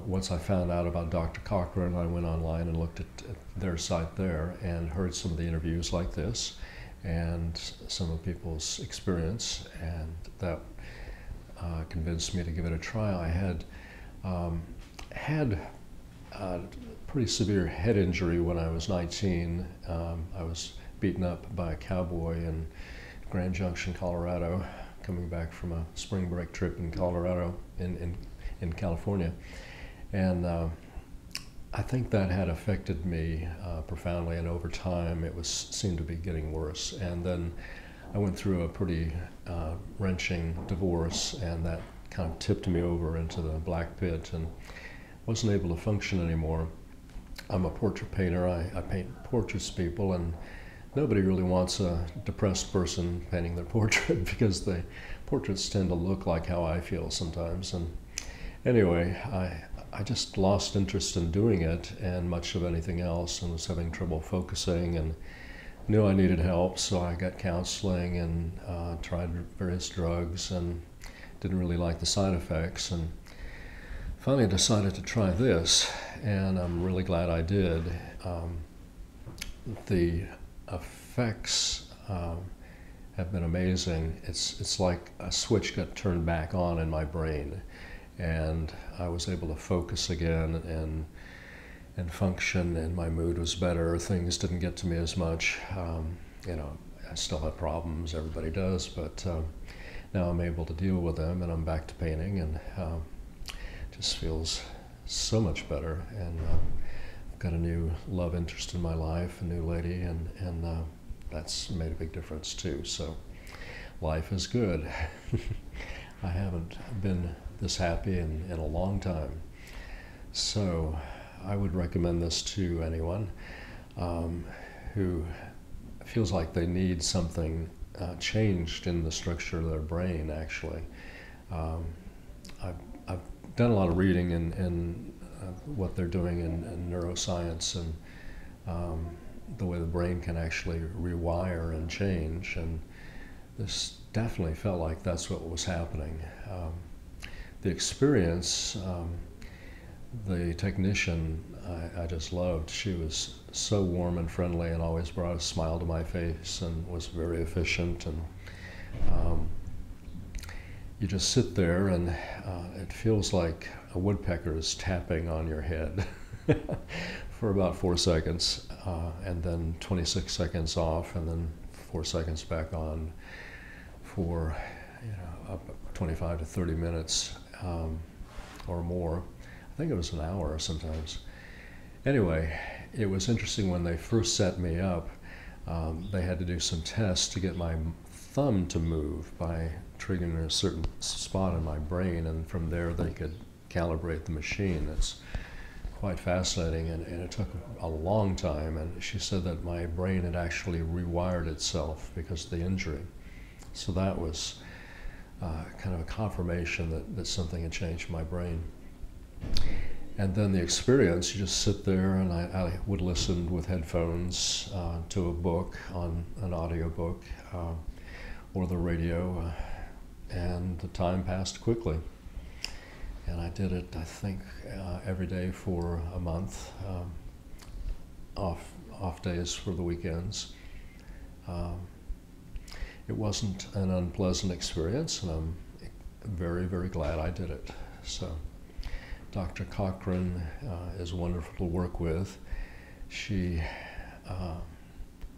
once I found out about Dr. Cochran, I went online and looked at their site there and heard some of the interviews like this and some of people's experience, and that convinced me to give it a try. I had a pretty severe head injury when I was 19. I was beaten up by a cowboy in Grand Junction, Colorado, coming back from a spring break trip in Colorado, in California. And I think that had affected me profoundly, and over time it seemed to be getting worse. And then I went through a pretty wrenching divorce, and that kind of tipped me over into the black pit and wasn't able to function anymore. I'm a portrait painter. I paint portraits of people, and nobody really wants a depressed person painting their portrait because the portraits tend to look like how I feel sometimes. And anyway, I just lost interest in doing it and much of anything else, and was having trouble focusing, and knew I needed help, so I got counseling and tried various drugs and didn't really like the side effects, and finally decided to try this, and I'm really glad I did. The effects have been amazing. It's like a switch got turned back on in my brain, and I was able to focus again and function, and my mood was better. Things didn't get to me as much. You know, I still had problems, everybody does, but now I'm able to deal with them, and I'm back to painting, and just feels so much better. And I've got a new love interest in my life, a new lady, and that's made a big difference too. So life is good. I haven't been this happy in a long time. So I would recommend this to anyone who feels like they need something changed in the structure of their brain, actually. I've done a lot of reading in what they're doing in neuroscience, and the way the brain can actually rewire and change, and this definitely felt like that's what was happening. The experience, the technician I just loved. She was so warm and friendly and always brought a smile to my face and was very efficient, and you just sit there and it feels like a woodpecker is tapping on your head for about 4 seconds, and then 26 seconds off, and then 4 seconds back on for 25 to 30 minutes or more. I think it was an hour sometimes. Anyway, it was interesting when they first set me up. They had to do some tests to get my thumb to move by triggering a certain spot in my brain, and from there they could calibrate the machine. It's quite fascinating, and it took a long time, and she said that my brain had actually rewired itself because of the injury. So that was kind of a confirmation that something had changed in my brain. And then the experience, you just sit there, and I would listen with headphones to a book, on an audio book, or the radio, and the time passed quickly. And I did it, I think, every day for a month, off days for the weekends. It wasn't an unpleasant experience, and I'm very, very glad I did it. So Dr. Cochran is wonderful to work with. She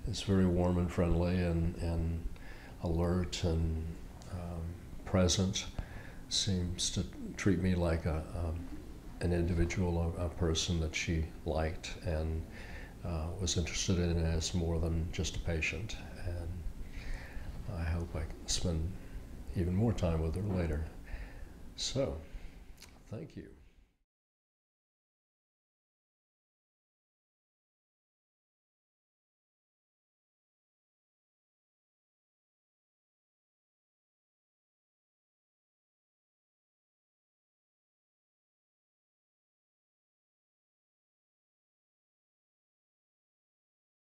is very warm and friendly and alert and present, seems to treat me like an individual, a person that she liked and was interested in as more than just a patient. And I hope I can spend even more time with her later. So, thank you.